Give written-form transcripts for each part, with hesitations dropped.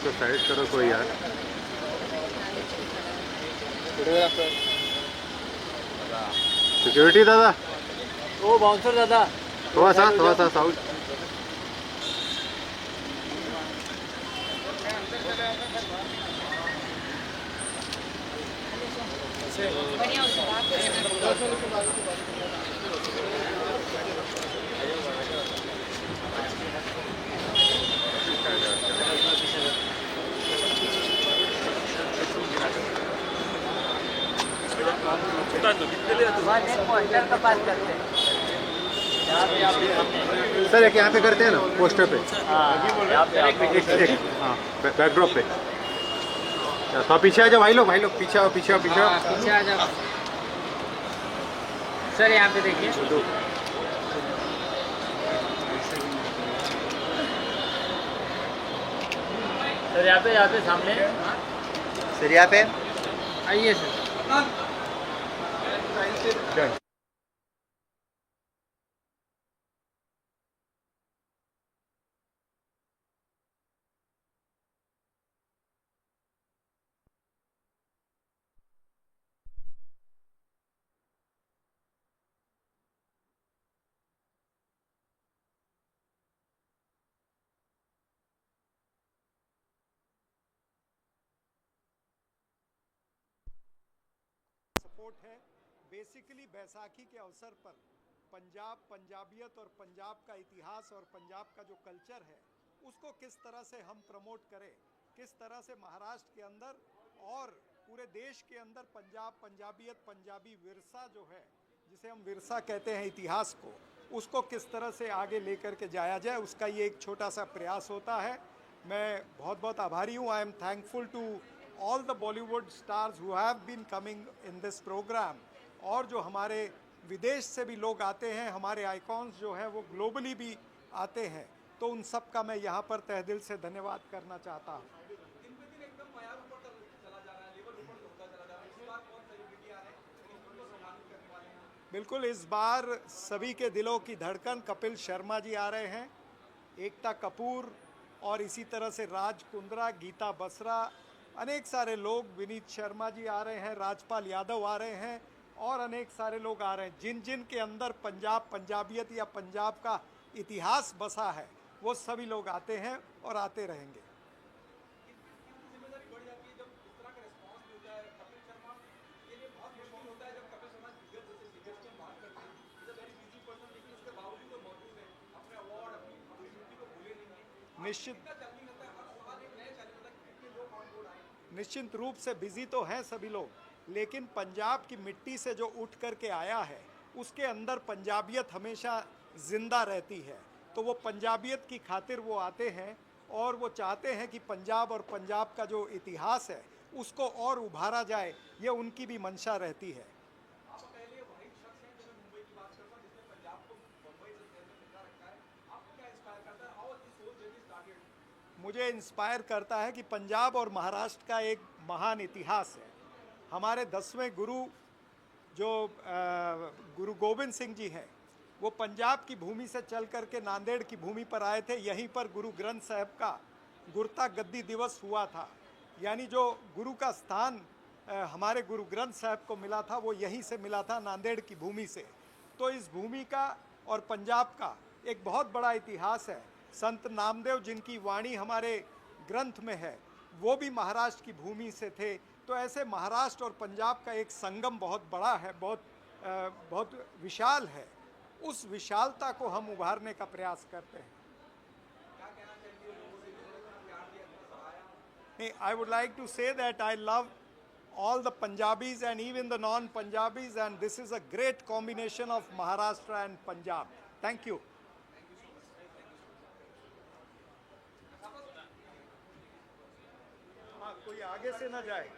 इसको साइड करो कोई यार। सिक्युरिटी दादा, ओ बाउंसर दादा, थोड़ा सा साउथ। का पास करते हैं। सर एक यहाँ पे करते हैं ना, पोस्टर पे। हाँ, बैकड्रॉप पे। तो पीछे आ जाओ भाई लोग, पीछे आओ, पीछे आओ, पीछे आओ। पीछे आ जाओ सर, यहाँ पे देखिए। सर यहाँ पे सामने। सर यहाँ पे आइए सर। डन। सपोर्ट है। बेसिकली बैसाखी के अवसर पर पंजाब, पंजाबियत और पंजाब का इतिहास और पंजाब का जो कल्चर है उसको किस तरह से हम प्रमोट करें, किस तरह से महाराष्ट्र के अंदर और पूरे देश के अंदर पंजाब, पंजाबियत, पंजाबी विरसा जो है, जिसे हम विरसा कहते हैं इतिहास को, उसको किस तरह से आगे लेकर के जाया जाए, उसका ये एक छोटा सा प्रयास होता है। मैं बहुत बहुत आभारी हूँ। I am thankful to all the Bollywood stars who have been coming in this program. और जो हमारे विदेश से भी लोग आते हैं, हमारे आइकॉन्स जो हैं वो ग्लोबली भी आते हैं, तो उन सब का मैं यहाँ पर तहे दिल से धन्यवाद करना चाहता हूँ। बिल्कुल, इस बार सभी के दिलों की धड़कन कपिल शर्मा जी आ रहे हैं, एकता कपूर और इसी तरह से राज कुंद्रा, गीता बसरा, अनेक सारे लोग, विनीत शर्मा जी आ रहे हैं, राजपाल यादव आ रहे हैं और अनेक सारे लोग आ रहे हैं। जिन जिन के अंदर पंजाब, पंजाबियत या पंजाब का इतिहास बसा है वो सभी लोग आते हैं और आते रहेंगे। निश्चित निश्चित रूप से बिजी तो हैं सभी लोग, लेकिन पंजाब की मिट्टी से जो उठ करके आया है उसके अंदर पंजाबियत हमेशा जिंदा रहती है। तो वो पंजाबियत की खातिर वो आते हैं और वो चाहते हैं कि पंजाब और पंजाब का जो इतिहास है उसको और उभारा जाए, ये उनकी भी मंशा रहती है। मुझे इंस्पायर करता है कि पंजाब और महाराष्ट्र का एक महान इतिहास है। हमारे 10वें गुरु जो गुरु गोविंद सिंह जी हैं, वो पंजाब की भूमि से चल करके नांदेड़ की भूमि पर आए थे। यहीं पर गुरु ग्रंथ साहब का गुरता गद्दी दिवस हुआ था, यानी जो गुरु का स्थान हमारे गुरु ग्रंथ साहब को मिला था वो यहीं से मिला था, नांदेड़ की भूमि से। तो इस भूमि का और पंजाब का एक बहुत बड़ा इतिहास है। संत नामदेव जिनकी वाणी हमारे ग्रंथ में है, वो भी महाराष्ट्र की भूमि से थे। तो ऐसे महाराष्ट्र और पंजाब का एक संगम बहुत बड़ा है, बहुत विशाल है। उस विशालता को हम उभारने का प्रयास करते हैं। I would like to say that I love all the Punjabis and even the non-Punjabis, and this is a great combination of Maharashtra and Punjab. Thank you. हाँ, कोई आगे से ना जाए।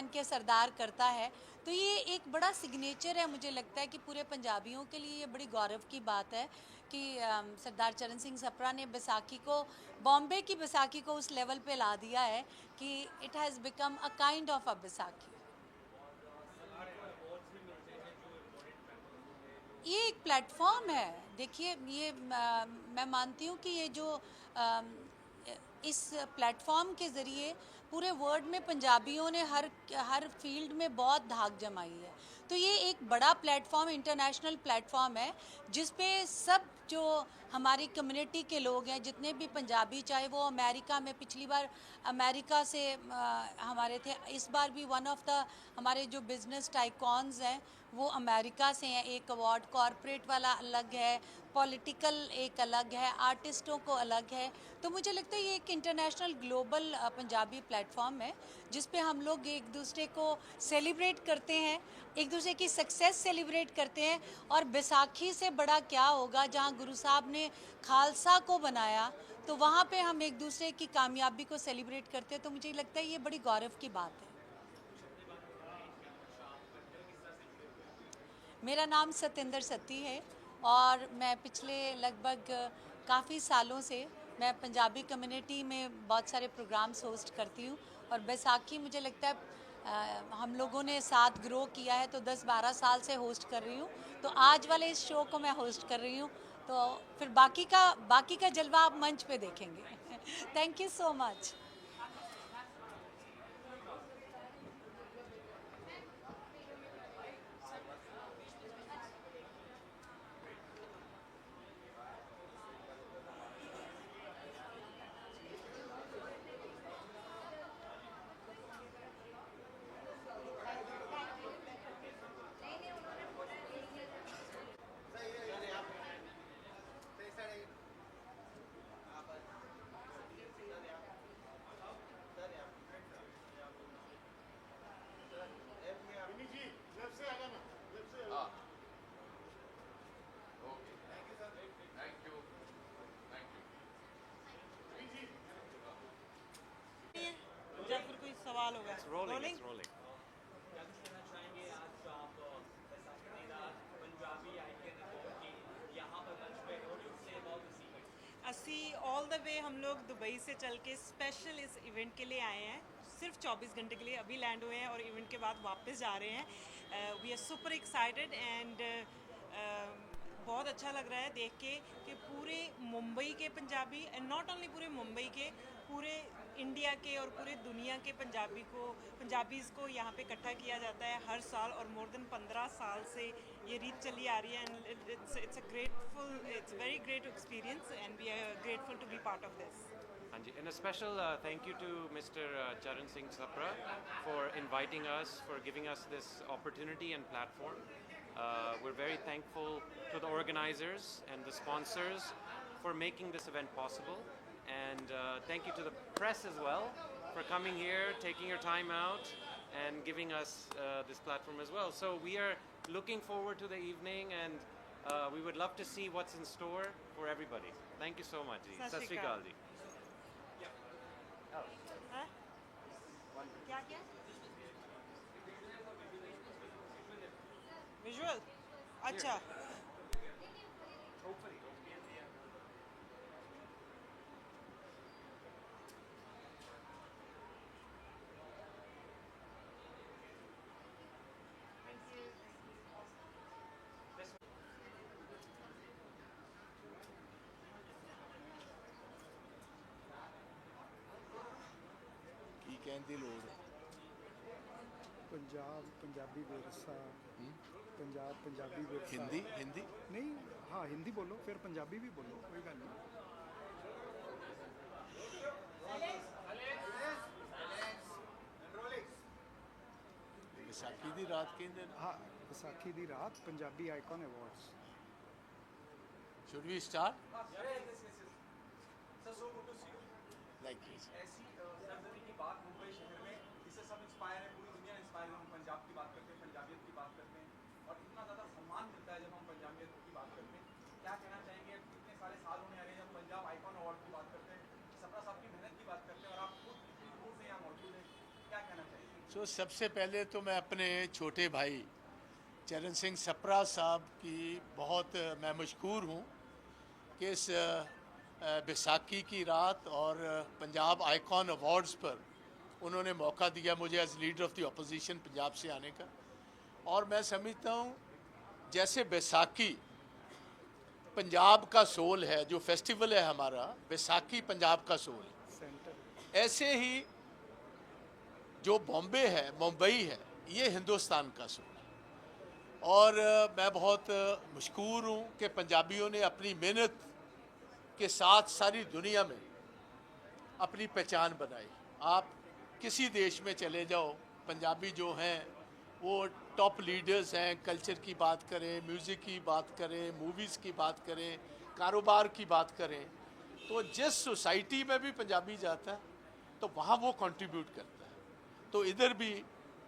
के सरदार करता है, तो ये एक बड़ा सिग्नेचर है। मुझे लगता है कि पूरे पंजाबियों के लिए ये बड़ी गौरव की बात है कि सरदार चरण सिंह सप्रा ने बैसाखी को, बॉम्बे की बैसाखी को उस लेवल पे ला दिया है कि it has become a kind of a Baisakhi. ये एक प्लेटफॉर्म है। देखिए, ये मैं मानती हूँ कि ये जो इस प्लेटफॉर्म के ज़रिए पूरे वर्ल्ड में पंजाबियों ने हर फील्ड में बहुत धाक जमाई है। तो ये एक बड़ा प्लेटफॉर्म, इंटरनेशनल प्लेटफॉर्म है, जिस पे सब जो हमारी कम्युनिटी के लोग हैं, जितने भी पंजाबी, चाहे वो अमेरिका में, पिछली बार अमेरिका से हमारे थे, इस बार भी वन ऑफ द हमारे जो बिजनेस टाइकॉन्स हैं वो अमेरिका से हैं। एक अवार्ड कॉरपोरेट वाला अलग है, पॉलिटिकल एक अलग है, आर्टिस्टों को अलग है। तो मुझे लगता है ये एक इंटरनेशनल ग्लोबल पंजाबी प्लेटफॉर्म है, जिस पे हम लोग एक दूसरे को सेलिब्रेट करते हैं, एक दूसरे की सक्सेस सेलिब्रेट करते हैं। और बैसाखी से बड़ा क्या होगा, जहाँ गुरु साहब ने खालसा को बनाया, तो वहाँ पे हम एक दूसरे की कामयाबी को सेलिब्रेट करते हैं। तो मुझे लगता है ये बड़ी गौरव की बात है। मेरा नाम सत्येंद्र सत्ती है और मैं पिछले लगभग काफ़ी सालों से मैं पंजाबी कम्युनिटी में बहुत सारे प्रोग्राम्स होस्ट करती हूँ। और बैसाखी मुझे लगता है हम लोगों ने साथ ग्रो किया है, तो 10-12 साल से होस्ट कर रही हूँ। तो आज वाले इस शो को मैं होस्ट कर रही हूँ, तो फिर बाकी का जलवा आप मंच पे देखेंगे। Thank you so much. या फिर कोई सवाल होगा? रोलिंग। असी ऑल द वे हम लोग दुबई से चल के स्पेशल इस इवेंट के लिए आए हैं, सिर्फ 24 घंटे के लिए अभी लैंड हुए हैं और इवेंट के बाद वापस जा रहे हैं। We are super excited and बहुत अच्छा लग रहा है देख के कि पूरे मुंबई के पंजाबी, एंड नॉट ओनली पूरे मुंबई के, पूरे इंडिया के और पूरे दुनिया के पंजाबीज़ को यहाँ पे इकट्ठा किया जाता है हर साल, और मोर देन 15 साल से ये रीत चली आ रही है। And it's very great experience and we are grateful to be part of this. Anji, and a special thank you to Mr. Charan Singh Sapra for inviting us, for giving us this opportunity and platform. We're very thankful to the organizers and the sponsors for making this event possible. And thank you to the press as well for coming here, taking your time out and giving us this platform as well. So we are looking forward to the evening, and we would love to see what's in store for everybody. Thank you so much ji. Sat Shri Akal ji. हाँ? क्या क्या? Visual? अच्छा। ਕੀ ਕਹਿਣ ਦੀ ਲੋੜ ਹੈ? पंजाब पंजाबी विरसा, पंजाब पंजाबी विरसा। हिंदी हिंदी नहीं, हाँ हिंदी बोलो, फिर पंजाबी भी बोलो, कोई गल नहीं। ਵਿਸਾਖੀ ਦੀ ਰਾਤ ਕਹਿੰਦੇ ਨੇ। हाँ, विसाखी दी रात Punjabi icon awards. Should we start like this? ऐसी सरजमी की बात मुंबई शहर में, इससे सब इंस्पायर है, पूरी दुनिया इंस्पायर है। हम पंजाब की बात करते हैं, पंजाबियत की बात करते हैं और इतना ज़्यादा सम्मान मिलता है जब हम पंजाबियत की बात करते हैं। क्या कहना चाहेंगे? इतने सारे साल होने आ रहे हैं जब पंजाब आइकॉन अवार्ड की बात करते हैं, सपरा साहब की मेहनत की बात करते हैं और आप खुद इतनी दूर से यहाँ मौजूद हैं, क्या कहना चाहेंगे? सबसे पहले तो मैं अपने छोटे भाई चरण सिंह सप्रा साहब की बहुत मैं मशकूर हूँ कि इस बैसाखी की रात और पंजाब आइकॉन अवार्ड्स पर उन्होंने मौका दिया मुझे as leader of the opposition Punjab से आने का। और मैं समझता हूँ जैसे बैसाखी पंजाब का सोल है, जो फेस्टिवल है हमारा, बैसाखी पंजाब का सोल है, ऐसे ही जो बॉम्बे है, मुंबई है, ये हिंदुस्तान का सोल है। और मैं बहुत मशकूर हूँ कि पंजाबियों ने अपनी मेहनत के साथ सारी दुनिया में अपनी पहचान बनाई। आप किसी देश में चले जाओ, पंजाबी जो हैं वो टॉप लीडर्स हैं। कल्चर की बात करें, म्यूज़िक की बात करें, मूवीज़ की बात करें, कारोबार की बात करें, तो जिस सोसाइटी में भी पंजाबी जाता है तो वहाँ वो कंट्रीब्यूट करता है। तो इधर भी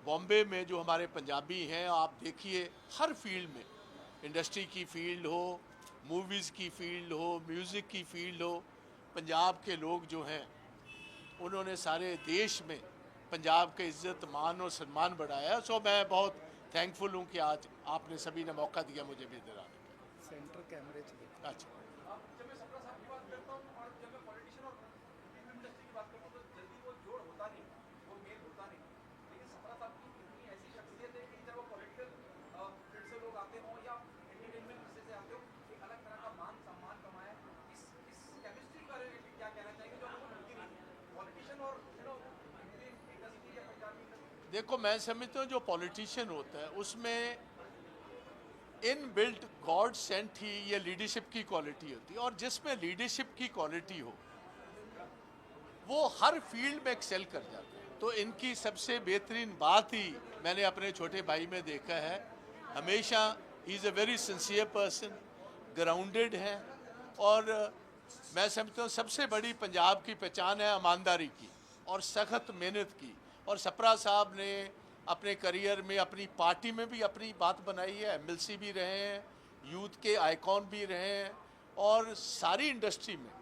बॉम्बे में जो हमारे पंजाबी हैं, आप देखिए हर फील्ड में, इंडस्ट्री की फील्ड हो, मूवीज़ की फील्ड हो, म्यूज़िक की फील्ड हो, पंजाब के लोग जो हैं उन्होंने सारे देश में पंजाब के इज़्ज़त मान और सम्मान बढ़ाया। सो मैं बहुत थैंकफुल हूँ कि आज आपने सभी ने मौका दिया मुझे भी इधर आने का। सेंटर कैमरे चले। अच्छा, जब मैं सपना साहब की बात करता हूँ और जब मैं पॉलिटिशियन और फिल्म इंडस्ट्री की बात करता हूँ तो जल्दी वो जोड़ होता नहीं, वो मेल होता नहीं। लेकिन सपना साहब की इतनी ऐसी शख्सियत है कि जब वो पॉलिटिकल फील्ड से लोग आते हों या एंटरटेनमेंट हिस्से से आते हो, एक अलग तरह का मान सम्मान कमाया। इस केमिस्ट्री का क्या कहना चाहेंगे जो हमको मिलती नहीं है पॉलिटिशियन और इंडस्ट्री या पंजाबी इंडस्ट्री? देखो मैं समझता हूँ जो पॉलिटिशियन होता है उसमें इन बिल्ट गॉड सेंट ही ये लीडरशिप की क्वालिटी होती है। और जिसमें लीडरशिप की क्वालिटी हो वो हर फील्ड में एक्सेल कर जाता है। तो इनकी सबसे बेहतरीन बात ही मैंने अपने छोटे भाई में देखा है, हमेशा he is a very sincere person, grounded है। और मैं समझता हूँ सबसे बड़ी पंजाब की पहचान है ईमानदारी की और सख्त मेहनत की। और सप्रा साहब ने अपने करियर में अपनी पार्टी में भी अपनी बात बनाई है, एमएलसी भी रहे हैं, यूथ के आइकॉन भी रहे हैं और सारी इंडस्ट्री में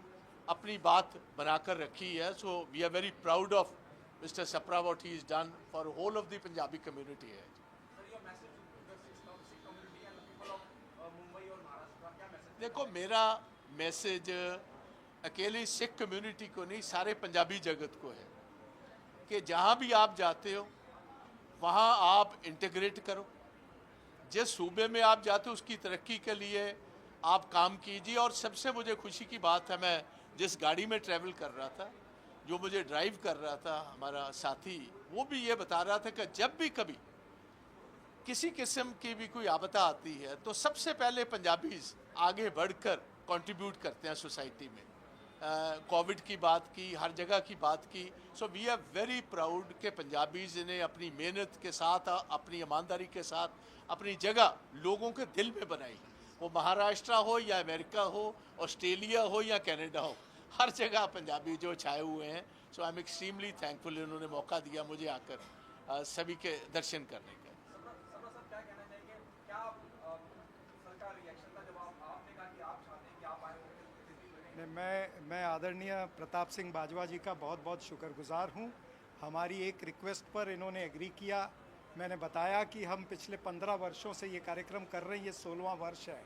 अपनी बात बनाकर रखी है। So we are very proud of mister Sapra what he is done for whole of the Punjabi community है। देखो मेरा मैसेज अकेले सिख कम्युनिटी को नहीं, सारे पंजाबी जगत को है कि जहाँ भी आप जाते हो वहाँ आप इंटीग्रेट करो। जिस सूबे में आप जाते हो उसकी तरक्की के लिए आप काम कीजिए। और सबसे मुझे खुशी की बात है, मैं जिस गाड़ी में ट्रैवल कर रहा था, जो मुझे ड्राइव कर रहा था हमारा साथी, वो भी ये बता रहा था कि जब भी कभी किसी किस्म की भी कोई आपदा आती है तो सबसे पहले पंजाबीज आगे बढ़कर कंट्रीब्यूट करते हैं सोसाइटी में। कोविड की बात की, हर जगह की बात की। So we are very proud कि पंजाबीज ने अपनी मेहनत के साथ, अपनी ईमानदारी के साथ अपनी जगह लोगों के दिल में बनाई। वो महाराष्ट्र हो या अमेरिका हो, ऑस्ट्रेलिया हो या कनाडा हो, हर जगह पंजाबी जो छाए हुए हैं। सो आई एम एक्सट्रीमली थैंकफुल इन्होंने मौका दिया मुझे आकर सभी के दर्शन करने का। क्या कहना चाहेंगे, क्या सरकार रिएक्शन था जब आपने कहा कि आप चाहते हैं कि आप आए हो? मैं आदरणीय प्रताप सिंह बाजवा जी का बहुत बहुत शुक्रगुजार हूँ। हमारी एक रिक्वेस्ट पर इन्होंने एग्री किया। मैंने बताया कि हम पिछले 15 वर्षों से ये कार्यक्रम कर रहे हैं, ये 16वां वर्ष है।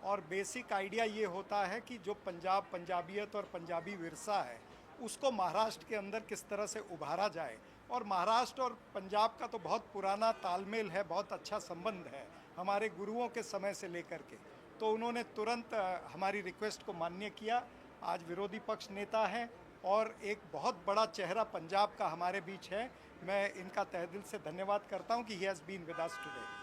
और बेसिक आइडिया ये होता है कि जो पंजाबियत और पंजाबी विरसा है उसको महाराष्ट्र के अंदर किस तरह से उभारा जाए। और महाराष्ट्र और पंजाब का तो बहुत पुराना तालमेल है, बहुत अच्छा संबंध है हमारे गुरुओं के समय से लेकर के। तो उन्होंने तुरंत हमारी रिक्वेस्ट को मान्य किया। आज विरोधी पक्ष नेता हैं और एक बहुत बड़ा चेहरा पंजाब का हमारे बीच है। मैं इनका तहे दिल से धन्यवाद करता हूं कि he has been with us today.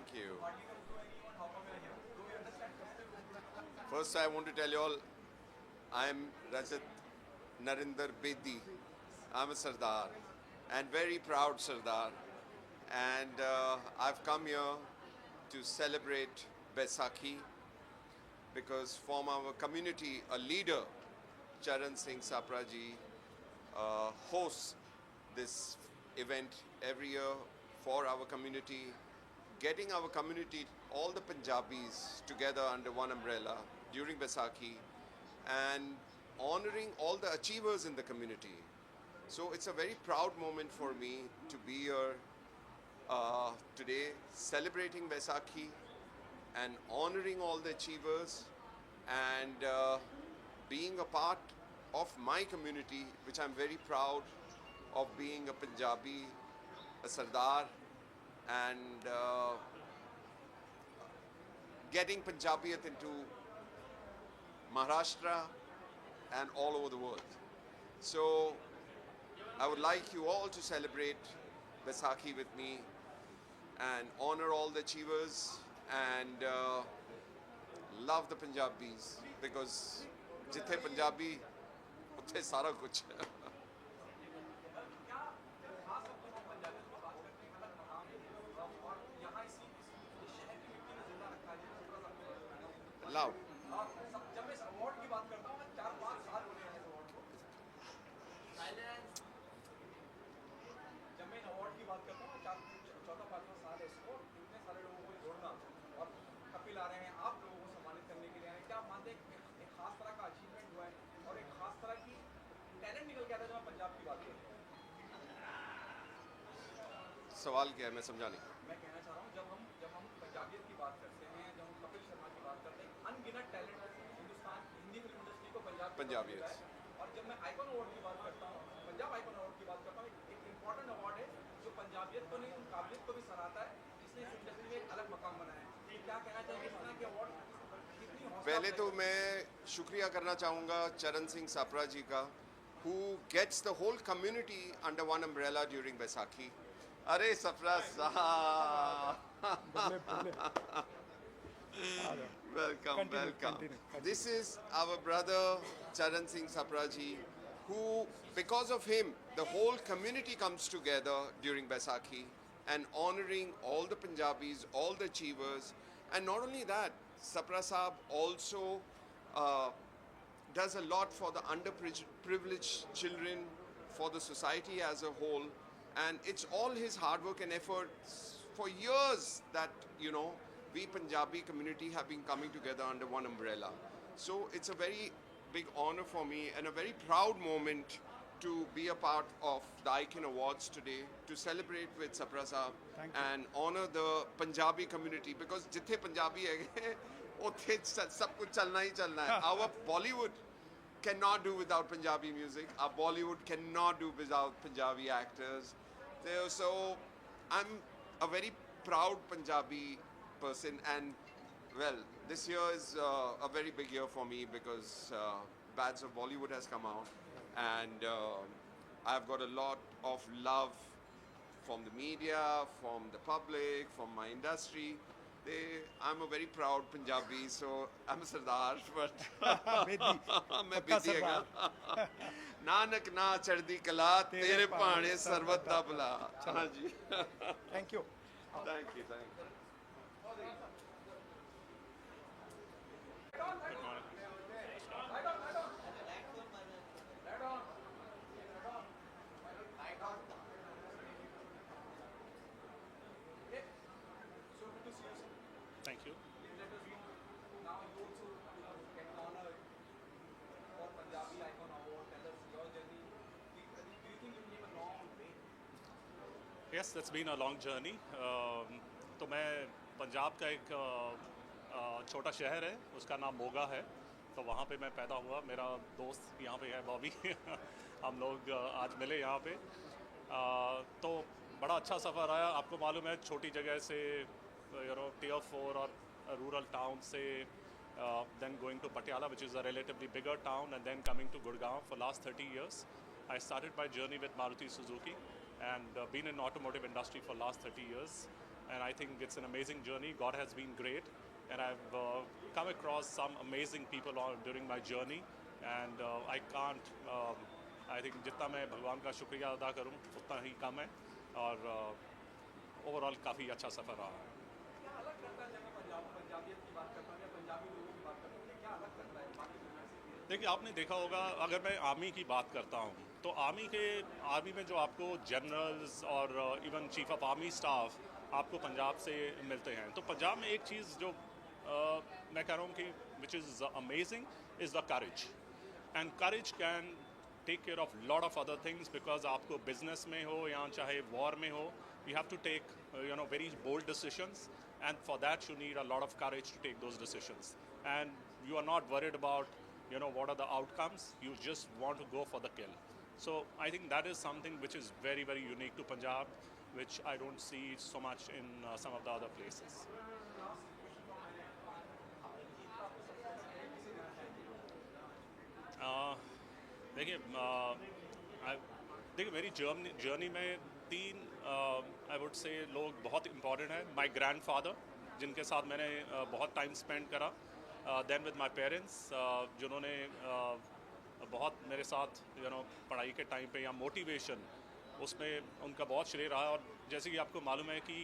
Thank you. First, I want to tell you all, I am Rajat Narinder Bedi. I'm a Sardar and very proud Sardar. And I've come here to celebrate Baisakhi because from our community, a leader, Charan Singh Sapra ji, hosts this event every year for our community, getting our community, all the Punjabis together under one umbrella during Baisakhi and honoring all the achievers in the community. So it's a very proud moment for me to be here today celebrating Baisakhi and honoring all the achievers and being a part of my community, which I'm very proud of being a Punjabi, a Sardar, and getting Punjabiyat into Maharashtra and all over the world. So I would like you all to celebrate Baisakhi with me and honor all the achievers and love the Punjabis because jithe Punjabi, uthe sara kuch. Loud. जब मैं इस award की बात करता हूँ, मैं 4-5 साल हो गए हैं इस अवार्ड को। जब मैं इन अवार्ड की बात करता हूँ, 4-5 साल है इसको, इतने सारे लोगों को जोड़ना और कपिल आ रहे हैं, आप लोगों को सम्मानित करने के लिए आए हैं। क्या आप मानते हैं एक खास तरह का अचीवमेंट हुआ है और एक खास तरह की टैलेंट निकल के आता है जब मैं पंजाब की बात करता हूँ? सवाल क्या है, मैं समझा नहीं। मैं कहना चाह रहा हूँ जब हम पंजाबियत की बात करते हैं, जब हम कपिल शर्मा की बात करते हैं, अनगिनत talent Hindustan Hindi film industry को पंजाबियत। और जब मैं आइकॉन अवार्ड की बात करता हूँ, पंजाब आइकॉन अवार्ड की बात करता हूँ, एक इम्पॉर्टेंट अवार्ड है जो पंजाबियत को नहीं, उन काबिलियत को भी सराहता है जिसने इस इंडस्ट्री में एक अलग मकाम बनाया है। क्या कहना चाहिए इस तरह के अवार्ड? पहले तो मैं शुक्रिया करना चाहूँगा चरण सिंह सापरा जी का, who gets the whole community under one umbrella during Baisakhi. अरे सफरा साहब, welcome. This is our brother Charan Singh Sapra ji, who, because of him, the whole community comes together during Baisakhi and honoring all the Punjabis, all the achievers. And not only that, Sapra Saab also does a lot for the underprivileged children, for the society as a whole. And it's all his hard work and efforts for years that, you know, we Punjabi community have been coming together under one umbrella. So it's a very big honor for me and a very proud moment to be a part of the Icon Awards today, to celebrate with Sapra Saab and honor the Punjabi community, because jithe Punjabi hai, uthe sab kuch chalna hi chalna hai. Our Bollywood cannot do without Punjabi music. Our Bollywood cannot do without Punjabi actors. So I'm a very proud Punjabi person, and well, this year is a very big year for me because Bads of Bollywood has come out, and I've got a lot of love from the media, from the public, from my industry. I'm a very proud Punjabi, so I'm a Sardar, but मैं बेदी हैगा। नानक ना चढ़दी कला तेरे भाणे सर्वत दा भला। हाँ जी। Thank you. Thank you. Thank you. Now you also get honored for Punjabi Icon Award. Tell us your journey. Do you think you came a long way? Yes, that's been a long journey. तो मैं पंजाब का एक छोटा शहर है, उसका नाम मोगा है, तो वहाँ पे मैं पैदा हुआ। मेरा दोस्त यहाँ पे है बॉबी हम लोग आज मिले यहाँ पे। तो बड़ा अच्छा सफ़र आया। आपको मालूम है, छोटी जगह से tier 4 or a rural town से then going to Patiala, which is a relatively bigger town, and then coming to Gurgaon. For last 30 years I started my journey with Maruti Suzuki and been in automotive industry for last 30 years, and I think it's an amazing journey. God has been great, and I've come across some amazing people during my journey, and I can't. I think जितना मैं भगवान का शुक्रिया अदा करूं उतना ही कम है, और ओवरऑल काफ़ी अच्छा सफ़र रहा है। क्या अलग करता है जब मैं पंजाबियत की बात करता हूँ या पंजाबी लोगों की बात करता हूँ, क्या अलग करता है बाकी दुनिया से? देखिए, आपने देखा होगा, अगर मैं आर्मी की बात करता हूँ तो आर्मी में जो आपको जनरल्स और even chief of army staff आपको पंजाब से मिलते हैं, तो पंजाब में एक चीज़ जो मैं कह रहा हूँ कि which is amazing is the courage, and courage can take care of lot of other things, because आपको बिजनेस में हो या चाहे वॉर में हो, you have to take very bold decisions, and for that you need a lot of courage to take those decisions, and you are not worried about what are the outcomes. You just want to go for the kill. So I think that is something which is very, very unique to Punjab, which I don't see so much in some of the other places. देखिए मेरी journey में तीन I would say लोग बहुत important हैं। My grand father, जिनके साथ मैंने बहुत टाइम स्पेंड करा, देन विद माई पेरेंट्स, जिन्होंने बहुत मेरे साथ पढ़ाई के टाइम पे या मोटिवेशन, उसमें उनका बहुत श्रेय रहा। और जैसे कि आपको मालूम है कि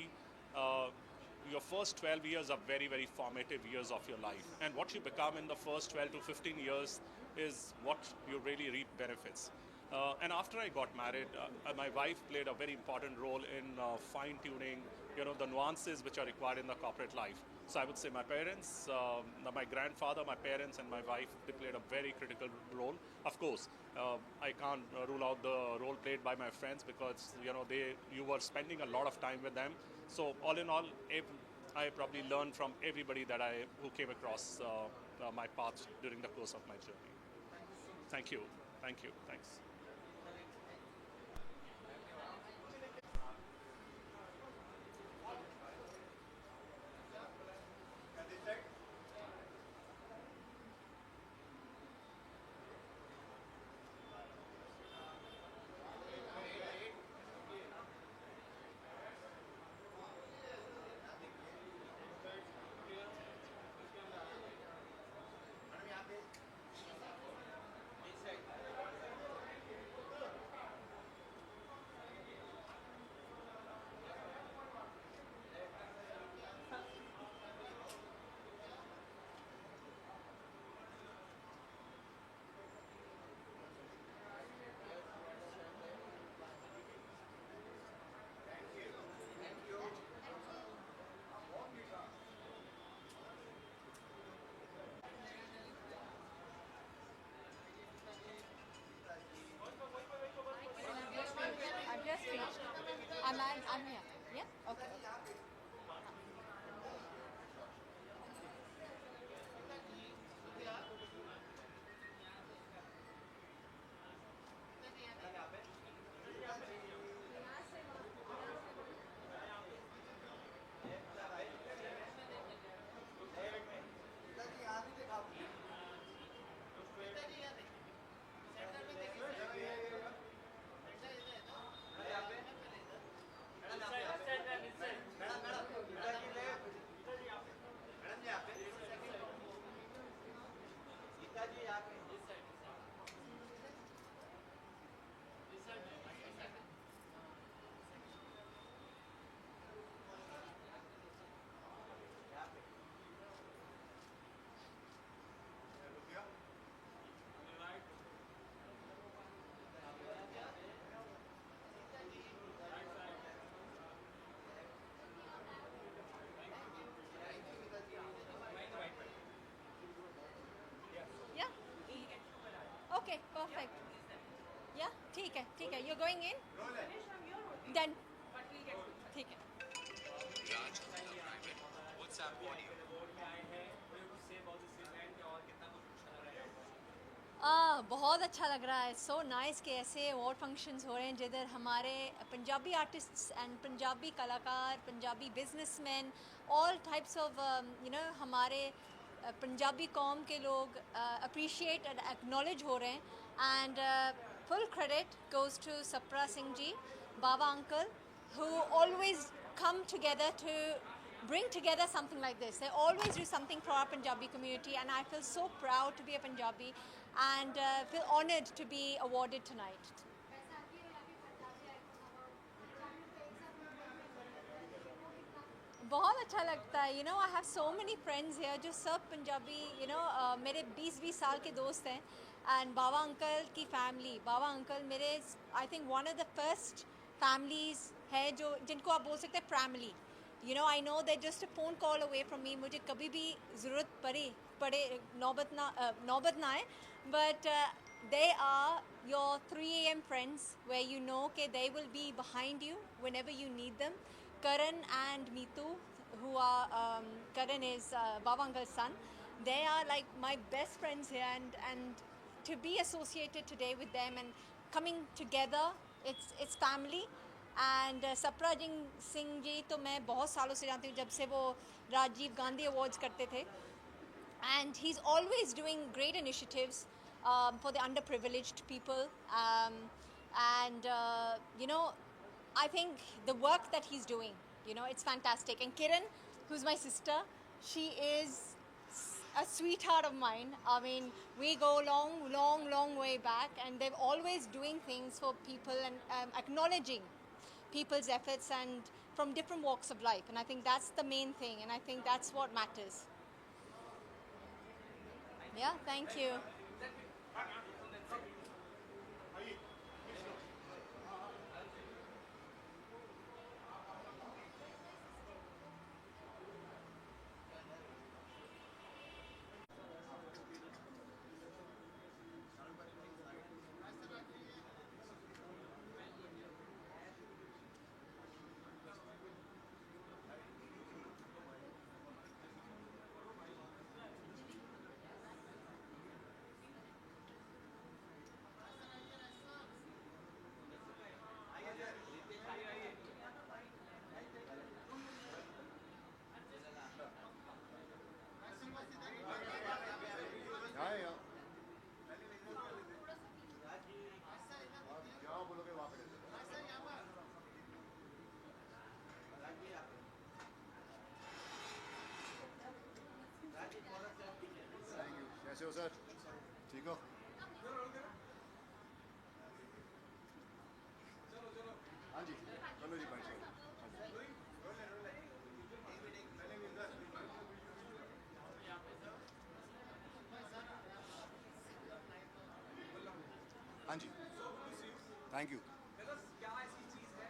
your first 12 years are very, very formative years of your life, and what you become in the first 12 to 15 years is what you really reap benefits. And after I got married, my wife played a very important role in fine-tuning, the nuances which are required in the corporate life. So I would say my parents, my grandfather, my parents, and my wife, they played a very critical role. Of course, I can't rule out the role played by my friends, because you were spending a lot of time with them. So all in all, I probably learned from everybody who came across my path during the course of my journey. Thank you. Thanks. I'm here. Yeah? Okay. Okay, perfect. Yeah, ठीक है. You're going in? Done. ठीक है. बहुत अच्छा लग रहा है. So nice कि ऐसे अवार्ड फंक्शंस हो रहे हैं जिधर हमारे पंजाबी आर्टिस्ट्स एंड पंजाबी कलाकार, Punjabi businessman, all types of हमारे पंजाबी कौम के लोग अप्रिशिएट एंड एक्नॉलेज हो रहे हैं. And full credit goes to Sapra Singh ji, Baba uncle, who always come together to bring together something like this. They always do something for our Punjabi community, and I feel so proud to be a Punjabi and feel honoured to be awarded tonight. बहुत अच्छा लगता है. I have so many friends here जो सब पंजाबी मेरे 20-20 साल के दोस्त हैं. And बाबा अंकल की फैमिली, बाबा अंकल मेरे I think one of the first families है जो जिनको आप बोल सकते हैं family. I know they're just a phone call away from me. मुझे कभी भी ज़रूरत पड़े नौबत ना आए. But they are your 3 a.m. friends where you know that they will be behind you whenever you need them. Karan and Meetu, who are Karan is Baba Uncle's son. They are like my best friends here, and to be associated today with them and coming together, it's family. And Sapra Singh जी तो मैं बहुत सालों से जानती हूँ, जब से वो राजीव गांधी अवार्ड्स करते थे. And he's always doing great initiatives for the underprivileged people. And I think the work that he's doing, it's fantastic. And Kiran, who's my sister, she is a sweetheart of mine. I mean, we go long way back, and they're always doing things for people and acknowledging people's efforts and from different walks of life. And I think that's the main thing, and I think that's what matters. Yeah, thank you. कैसे हो sir? ठीक हो? हाँ जी, चलो जी भाई साहब. हाँ जी, thank you. क्या ऐसी चीज़ है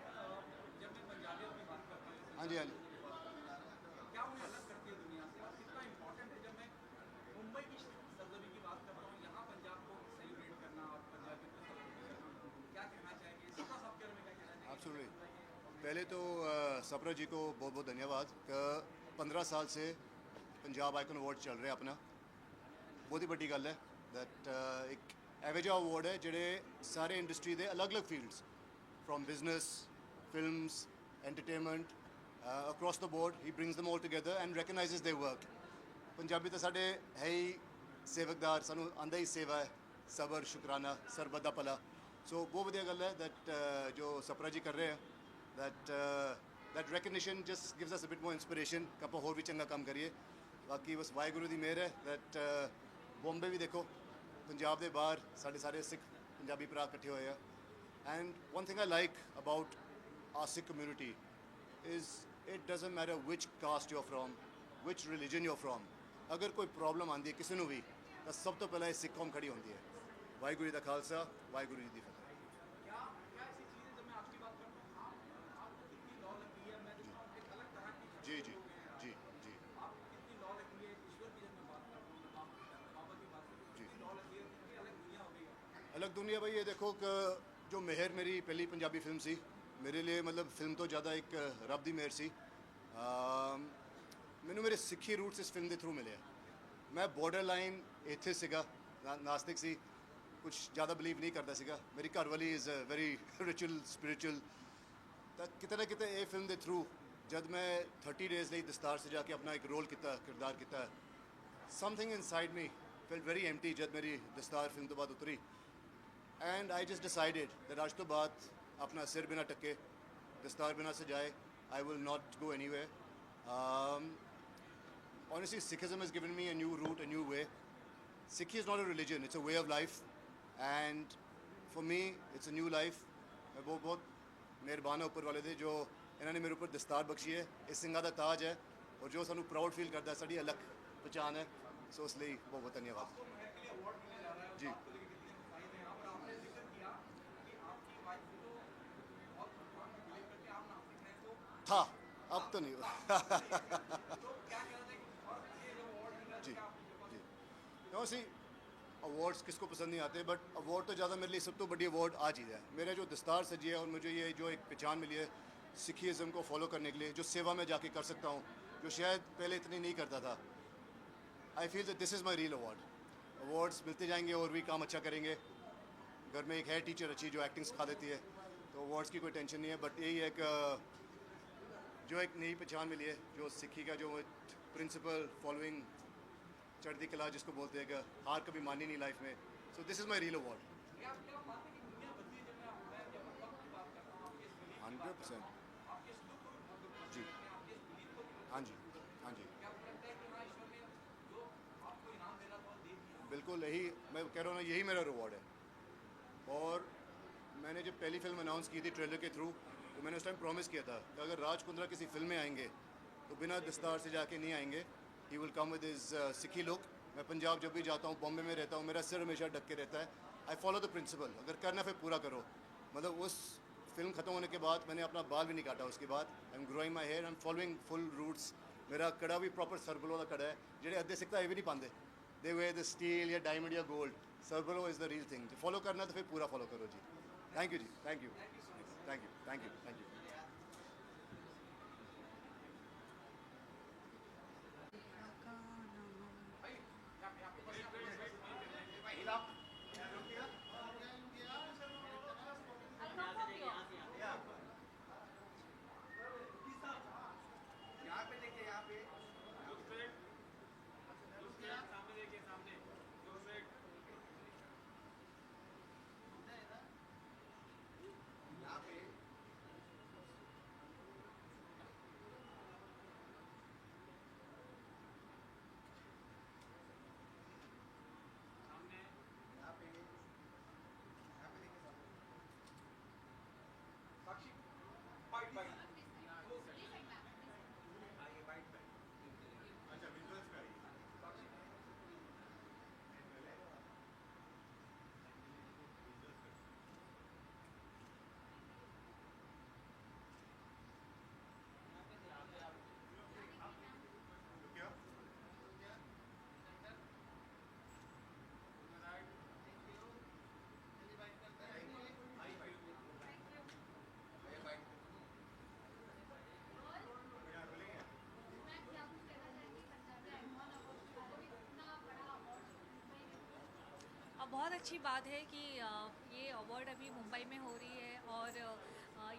जब मैं पंजाबियों की बात करता हूँ, हाँ जी, हाँ जी. क्या उन्हें अलग करती है दुनिया से, और कितना इम्पोर्टेंट है जब मैं मुंबई की सरजमी की बात करता हूँ, यहाँ पंजाब को सेलिब्रेट करना और पंजाबी को सेलिब्रेट करना. क्या कहना चाहेंगे सबका, सबके बारे में क्या कहना चाहेंगे? एब्सोल्युटली. पहले तो सप्रा जी को बहुत बहुत धन्यवाद कि 15 साल से पंजाब आइकन अवार्ड चल रहा है अपना. बहुत ही बड़ी गल है दैट एक एवेजा अवार्ड है जेडे सारे इंडस्ट्री के अलग अलग fields from business, films, entertainment, across the board ही brings them all together and recognises their work. Punjabi तो साढ़े है ही सेवकदार, सानू आंदा ही सेवा है, सबर, शुकराना, सरबत दा भला. सो बहुत वधिया गल है दैट जो सप्रा जी कर रहे हैं, that recognition just gives us a bit more inspiration कि आप होर भी चंगा काम करिए. बाकी बस वाहिगुरू दी मेहर है दैट बॉम्बे भी देखो, पंजाब के बाहर साढ़े सारे सिख पंजाबी भरा इकट्ठे हुए हैं. And one thing I like about our Sikh community is it doesn't matter which caste you are from, which religion you are from. अगर कोई प्रॉब्लम आती है किसी को भी तो सब तो पहले सिख कौम खड़ी होती है. वाहिगुरू जी का खालसा, वाहिगुरू जी की फतेह. क्या ऐसी चीज़ है जब मैं आपकी बात करता हूँ, आपको कितनी लॉ लगी है, मैं देखता हूँ एक अलग तरह की जी जी जी जी आपको कितनी लॉ लगी है. ईश्वर की जब मैं बात करता हूँ, बाबा की बात करता हूँ, कितनी लॉ लगी है, कितनी अलग दुनिया हो गई है. अलग दुनिया भाई. ये देखो कि जो मेहर मेरी पहली पंजाबी फिल्म सी, मेरे लिए मतलब फिल्म तो ज़्यादा एक रब दी मेहर सी. मैंने मेरे सिੱਖੀ रूट्स इस फिल्म के थ्रू मिले. मैं बॉर्डर लाइन एथिस्ट सीगा, नास्तिक सी, कुछ ज़्यादा बिलीव नहीं करता सीगा. मेरी घर वाली इज़ वेरी रिचुअल स्पिरिचुअल. तो किते ना किते ये फिल्म के थ्रू जब मैं 30 डेज़ ਲਈ दस्तार से जाके अपना एक रोल किया, किरदार किया, something inside me felt very empty जब मेरी दस्तार फिल्म तो बाद उतरी. And I just decided that आज तो बाद अपना सिर बिना टके, दस्तार बिना सजाए, I will not go anywhere. Honestly, Sikhism has given me a new route, a new way. Sikhi is not a religion, it's a way of life. And for me, it's a new life. मैं बहुत मेहरबान है ऊपर वाले दे जो इन्होंने मेरे ऊपर दस्तार बख्शी है, इस सिंगा दा ताज है और जो सानू प्राउड फील करता है, साड़ी अलग पहचान है। सो इसलिए बहुत बहुत धन्यवाद जी। था अब तो नहीं जी जी। नो सी अवार्ड्स किसको पसंद नहीं आते, बट अवार्ड तो ज़्यादा मेरे लिए सब तो बड़ी अवार्ड आज ही है। मेरा जो दस्तार सजी है और मुझे ये जो एक पहचान मिली है सिखिज़म को फॉलो करने के लिए, जो सेवा में जाके कर सकता हूँ, जो शायद पहले इतनी नहीं करता था। I feel that this is my real award. Awards मिलते जाएंगे और भी काम अच्छा करेंगे। घर में एक है टीचर अच्छी जो एक्टिंग सिखा देती है, तो अवार्ड्स की कोई टेंशन नहीं है। बट यही एक जो एक नई पहचान मिली है, जो सिखी का जो प्रिंसिपल फॉलोइंग चढ़ती कला जिसको बोलते हैं कि हार कभी मानी नहीं लाइफ में। So this is my real award. 100% जी। हाँ जी हाँ जी बिल्कुल, यही मैं कह रहा हूँ ना, यही मेरा रिवॉर्ड है। और मैंने जब पहली फिल्म अनाउंस की थी ट्रेलर के थ्रू, तो मैंने उस टाइम प्रॉमिस किया था कि अगर राज कुंद्रा किसी फिल्म में आएंगे तो बिना दस्तार से जाके नहीं आएंगे। He will come with his सिखी लुक। मैं पंजाब जब भी जाता हूँ, बॉम्बे में रहता हूँ, मेरा सिर हमेशा ढक के रहता है। आई फॉलो द प्रिंसिपल, अगर करना फिर पूरा करो। मतलब उस फिल्म ख़त्म होने के बाद मैंने अपना बाल भी नहीं काटा। उसके बाद I am growing my hair, I am following full roots. मेरा कड़ा भी प्रॉपर सरबलो का कड़ा है, जेडे अद्धे सिक्का ये भी नहीं पाते, दे वे द स्टील या डायमंड या gold. Sarbloh is the real thing. Follow करना तो फिर पूरा फॉलो करो जी। थैंक यू जी, thank you thank you thank you thank you. बहुत अच्छी बात है कि ये अवार्ड अभी मुंबई में हो रही है और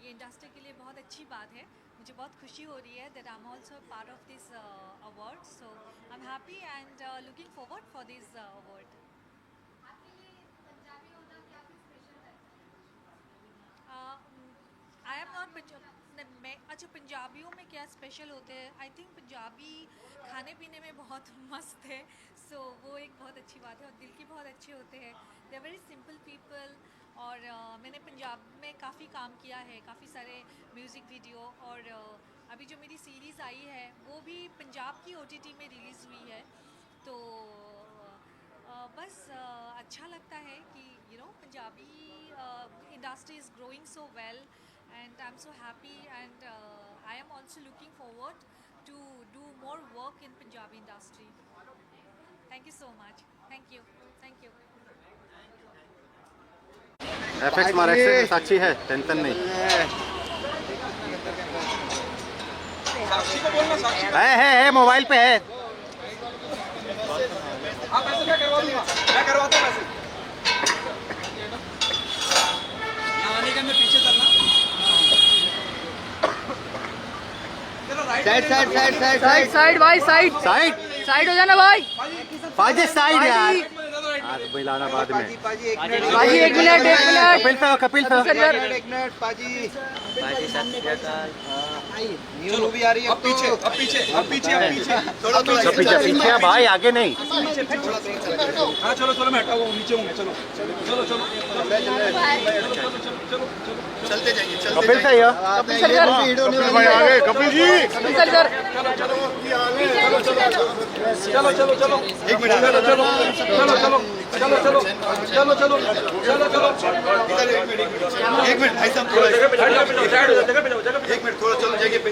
ये इंडस्ट्री के लिए बहुत अच्छी बात है। मुझे बहुत खुशी हो रही है that I am also part of this award. So I am happy and looking forward for this award. I am not मैं अच्छा पंजाबियों में क्या स्पेशल होते हैं? आई थिंक पंजाबी खाने पीने में बहुत मस्त है। सो वो एक बहुत अच्छी बात है और दिल के बहुत अच्छे होते हैं। They are very simple people. और मैंने पंजाब में काफ़ी काम किया है, काफ़ी सारे म्यूज़िक वीडियो। और अभी जो मेरी सीरीज़ आई है वो भी पंजाब की OTT में रिलीज़ हुई है। तो बस अच्छा लगता है कि Punjabi industry is growing so well and I'm so happy and I am also looking forward to do more work in Punjabi industry. Thank you so much. Thank you. Thank you. FX market साक्षी है, tension नहीं है mobile पे है। आप ऐसे क्या करवा दूंगा, मैं करवाता हूँ। यहाँ आने के अंदर पीछे चलना। Side side side side side side भाई, साइड साइड साइड हो जाना भाई। पाजी साइड यार, मिलाना बाद में। पाजी एक मिनट कपिल पे सर, एक मिनट पाजी। पाजी सत श्री अकाल। न्यू मूवी आ रही है, अब पीछे अब पीछे अब पीछे अब पीछे थोड़ा पीछे पीछे भाई, आगे नहीं। हाँ चलो चलो मैं हटा हुआ हूँ, नीचे हूँ मैं, चलो चलो चलो चलते जाइए, कपिल सर कपिल भाई आ गए, कपिल जी चलो चलो चलो एक मिनट चलो चलो चलो चलो चलो चलो चलो चलो चलो चलो एक मिनट भाई साहब, थोड़ा एक मिनट, थोड़ा चलो जगह पे।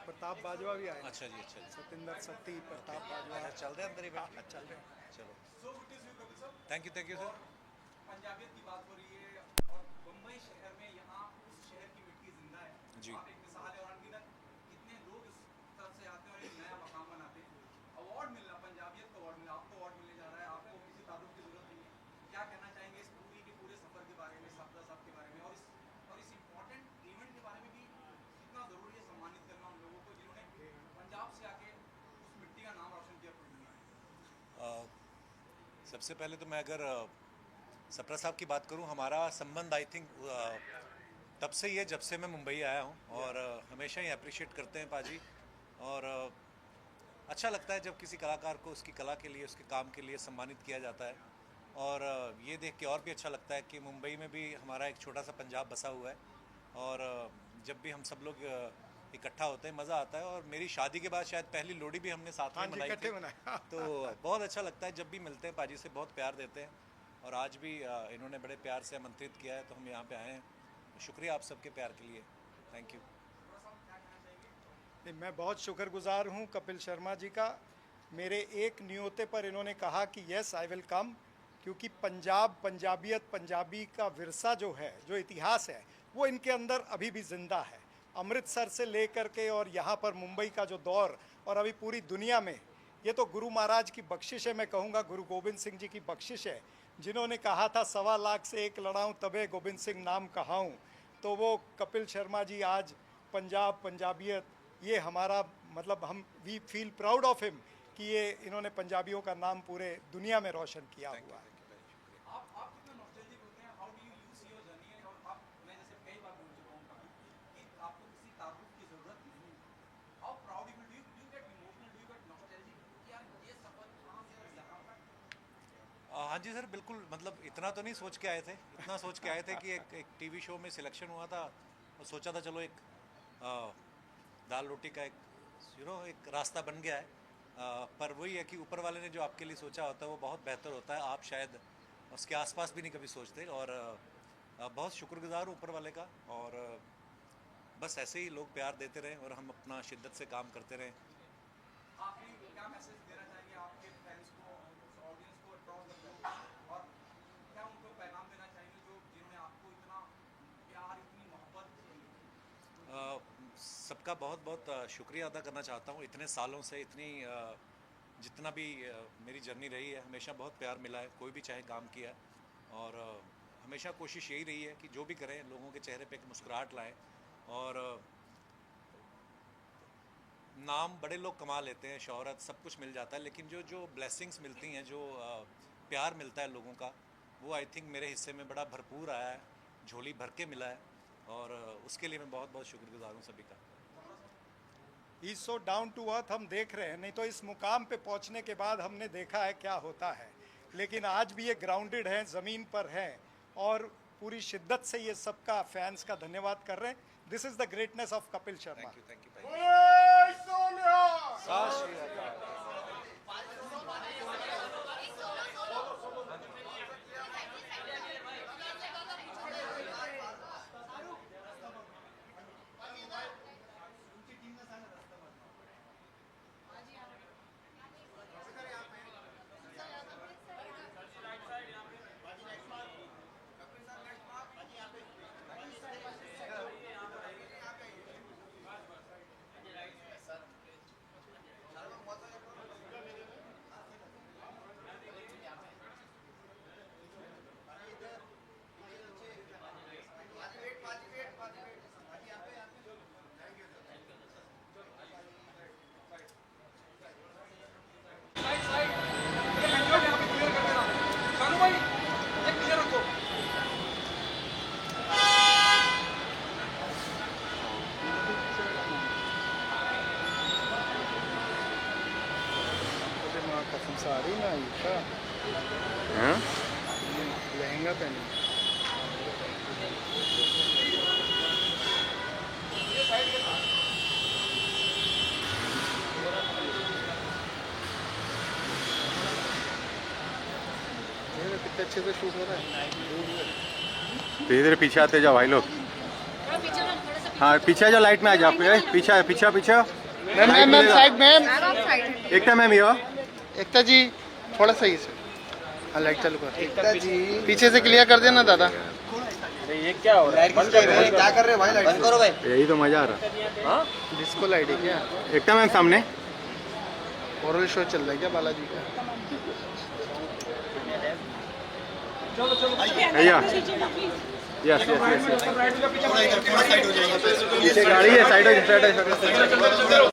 प्रताप बाजवा भी आए। अच्छा जी, अच्छा जी। सतिंदर सत्ती, प्रताप बाजवा चल रहे हैं अंदर ही बैठ, चल रहे हैं, चलो थैंक यू सर। पंजाबियत की बात हो रही है और मुंबई शहर में यहाँ उस शहर की मिट्टी जिंदा है जी। आप एक मिसाल है और अनगिनत कितने लोग इस तरफ से आते हैं और एक नया मकाम बनाते हैं। अवार्ड मिलना, पंजाबियत का अवार्ड मिला, आपको अवार्ड मिलने जा रहा है, आपको किसी तारुफ की जरूरत नहीं है। क्या कहना चाहेंगे इस पूरे सफर के बारे में, सपरा साहब के बारे में और इस इम्पोर्टेंट इवेंट के बारे में भी कितना जरूरी है सम्मानित करना उन लोगों को जिन्होंने पंजाब से आके उस मिट्टी का नाम रोशन किया पूरी दुनिया में। सबसे पहले तो मैं अगर सप्रा साहब की बात करूं, हमारा संबंध आई थिंक तब से ही है जब से मैं मुंबई आया हूं, और हमेशा ही अप्रिशिएट करते हैं पाजी, और अच्छा लगता है जब किसी कलाकार को उसकी कला के लिए, उसके काम के लिए सम्मानित किया जाता है। और ये देख के और भी अच्छा लगता है कि मुंबई में भी हमारा एक छोटा सा पंजाब बसा हुआ है, और जब भी हम सब लोग इकट्ठा होते हैं मज़ा आता है। और मेरी शादी के बाद शायद पहली लोहड़ी भी हमने साथ में मनाई थी, तो बहुत अच्छा लगता है जब भी मिलते हैं। पाजी से बहुत प्यार देते हैं, और आज भी इन्होंने बड़े प्यार से आमंत्रित किया है, तो हम यहाँ पे आए हैं। शुक्रिया आप सबके प्यार के लिए, थैंक यू। मैं बहुत शुक्रगुजार हूँ कपिल शर्मा जी का। मेरे एक न्योते पर इन्होंने कहा कि यस आई विल कम, क्योंकि पंजाब, पंजाबियत, पंजाबी का विरसा जो है, जो इतिहास है, वो इनके अंदर अभी भी ज़िंदा है। अमृतसर से लेकर के और यहाँ पर मुंबई का जो दौर, और अभी पूरी दुनिया में, ये तो गुरु महाराज की बख्शिश है। मैं कहूँगा गुरु गोविंद सिंह जी की बख्शिश है, जिन्होंने कहा था 1.25 लाख से एक लड़ाऊँ तबे गोविंद सिंह नाम कहाऊँ। तो वो कपिल शर्मा जी आज पंजाब, पंजाबियत, ये हमारा मतलब हम we feel proud of him कि ये इन्होंने पंजाबियों का नाम पूरे दुनिया में रोशन किया हुआ है। आप कितना नॉस्टैल्जिक होते हैं, how do you your journey? और आप, मैं जैसे कई बार बोल चुका हूँ कभी कि आपको किसी तारुफ की जरूरत नहीं है। How proud you will do get emotional, do get nostalgic कि यार ये सफर कहाँ से यहाँ तक? हाँ जी सर, बिल्कुल। मतलब इतना तो नहीं सोच के आए थे, इतना सोच के आए थे कि एक टीवी शो में सिलेक्शन हुआ था, और सोचा था चलो एक दाल रोटी का एक एक रास्ता बन गया है। पर वही है कि ऊपर वाले ने जो आपके लिए सोचा होता है वो बहुत बेहतर होता है, आप शायद उसके आसपास भी नहीं कभी सोचते। और बहुत शुक्रगुजार हूँ ऊपर वाले का, और बस ऐसे ही लोग प्यार देते रहें और हम अपना शिद्दत से काम करते रहें। आखिरी क्या मैसेज देना चाहेंगे आपके फैंस को, ऑडियंस को अक्रॉस द ग्लोब, और क्या उनको पैगाम देना चाहेंगे जो जिन्होंने आपको इतना प्यार, इतनी मोहब्बत दी? सबका बहुत बहुत शुक्रिया अदा करना चाहता हूँ। इतने सालों से जितना भी मेरी जर्नी रही है, हमेशा बहुत प्यार मिला है, कोई भी चाहे काम किया है। और हमेशा कोशिश यही रही है कि जो भी करें लोगों के चेहरे पे एक मुस्कुराहट लाएं। और नाम बड़े लोग कमा लेते हैं, शोहरत सब कुछ मिल जाता है, लेकिन जो ब्लेसिंग्स मिलती हैं, जो प्यार मिलता है लोगों का, वो आई थिंक मेरे हिस्से में बड़ा भरपूर आया है, झोली भर के मिला है, और उसके लिए मैं बहुत बहुत शुक्रगुजार हूँ सभी का। He is so down to earth, हम देख रहे हैं, नहीं तो इस मुकाम पे पहुंचने के बाद हमने देखा है क्या होता है, लेकिन आज भी ये ग्राउंडेड हैं, ज़मीन पर हैं, और पूरी शिद्दत से ये सबका फैंस का धन्यवाद कर रहे हैं। This is the greatness of Kapil Sharma. Thank you. हाँ? लहंगा पहने कितने अच्छे से शूट हो रहा है। धीरे धीरे पीछे आते जाओ भाई लोग। हाँ पीछे जाओ, लाइट में आ जाओ। पीछे पीछे पीछे मैम साइड मैम। एकता मैम यो। एकता जी थोड़ा सही से। हाँ लाइट चालू कर। एकता जी पीछे से क्लियर कर देना दादा। ये क्या हो रहा है? क्या कर रहे हो भाई? लाइट बंद करो भाई। यही तो मजा आ रहा है। डिस्को लाइट है क्या? एकता मैम सामने हॉरर शो चल रहा है क्या बालाजी का? भैया यस यस यस पीछे गाड़ी है, साइड हो।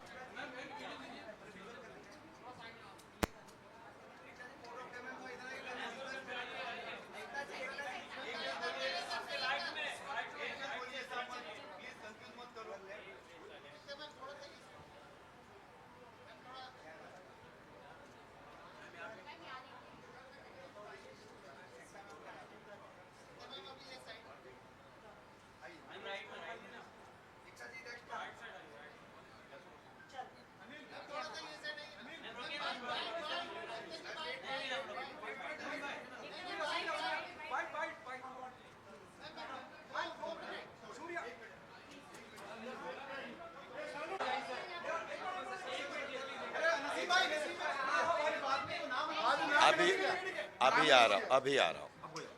अभी आ रहा हूँ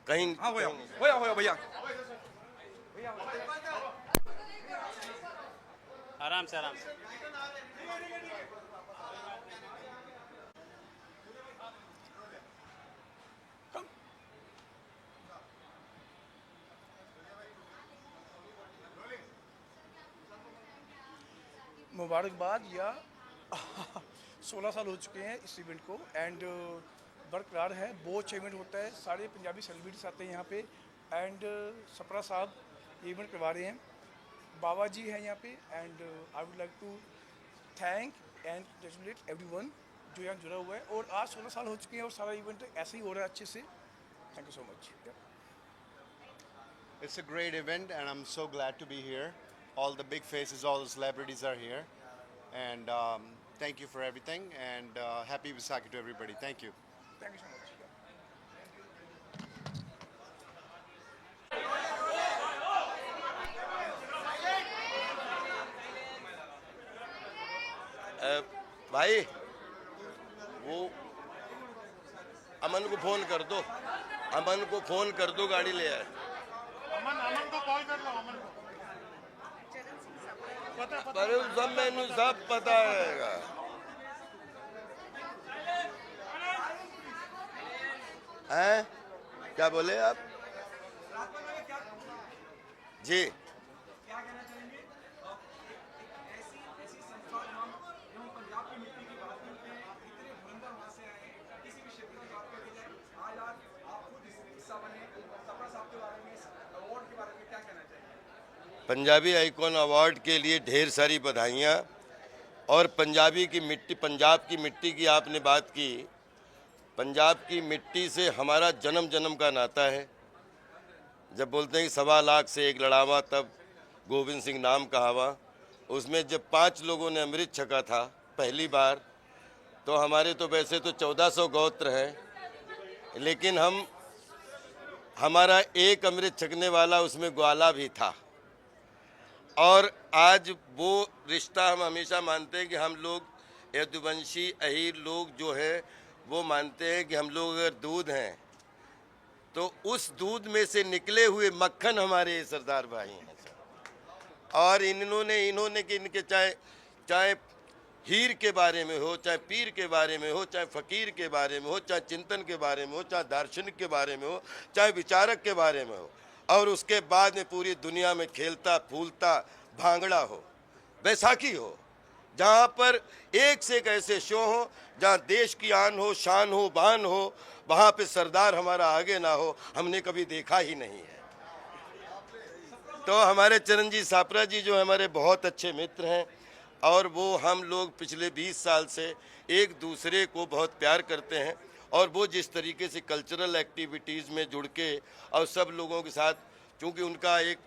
कहीं। भैया आराम से मुबारकबाद या 16 साल हो चुके हैं इस इवेंट को एंड बरकरार है। बहुत अच्छा इवेंट होता है, सारे पंजाबी सेलिब्रिटीज आते हैं यहाँ पे एंड सपरा साहब ये इवेंट करवा रहे हैं। बाबा जी हैं यहाँ पे and I would like to thank and congratulate everyone जो यहाँ जुड़ा हुआ है। और आज 16 साल हो चुके हैं और सारा इवेंट ऐसे ही हो रहा है अच्छे से। Thank you so much. It's a great event and I'm so glad to be here. All the big faces, all the celebrities are here. And thank you for everything and happy Vaisakhi to everybody. Thank you. Thank you so much. भाई वो अमन को phone कर दो, गाड़ी ले आए। अमन को call कर लो। अमन को पर सब मैंने सब पता है। हैं? क्या बोले आप? जी पंजाबी आइकॉन अवार्ड के लिए ढेर सारी बधाइयाँ। और पंजाब की मिट्टी की आपने बात की। पंजाब की मिट्टी से हमारा जन्म जन्म का नाता है। जब बोलते हैं कि 1.25 लाख से एक लड़ावा, तब गोविंद सिंह नाम कहावा। उसमें जब 5 लोगों ने अमृत छका था पहली बार, तो हमारे तो वैसे तो 1400 गोत्र हैं, लेकिन हमारा एक अमृत छकने वाला उसमें ग्वाला भी था। और आज वो रिश्ता हम हमेशा मानते हैं कि हम लोग यदुवंशी अहीर लोग जो है वो मानते हैं कि हम लोग अगर दूध हैं तो उस दूध में से निकले हुए मक्खन हमारे सरदार भाई हैं। और इन्होंने कि इनके चाहे हीर के बारे में हो, चाहे पीर के बारे में हो, चाहे फ़कीर के बारे में हो, चाहे चिंतन के बारे में हो, चाहे दार्शनिक के बारे में हो, चाहे विचारक के बारे में हो, और उसके बाद में पूरी दुनिया में खेलता फूलता भांगड़ा हो, बैसाखी हो, जहाँ पर एक से एक ऐसे शो हो जहाँ देश की आन हो, शान हो, बान हो, वहाँ पे सरदार हमारा आगे ना हो, हमने कभी देखा ही नहीं है। तो हमारे चरणजीत सापरा जी जो हमारे बहुत अच्छे मित्र हैं, और वो हम लोग पिछले 20 साल से एक दूसरे को बहुत प्यार करते हैं। और वो जिस तरीके से कल्चरल एक्टिविटीज़ में जुड़ के और सब लोगों के साथ, चूँकि उनका एक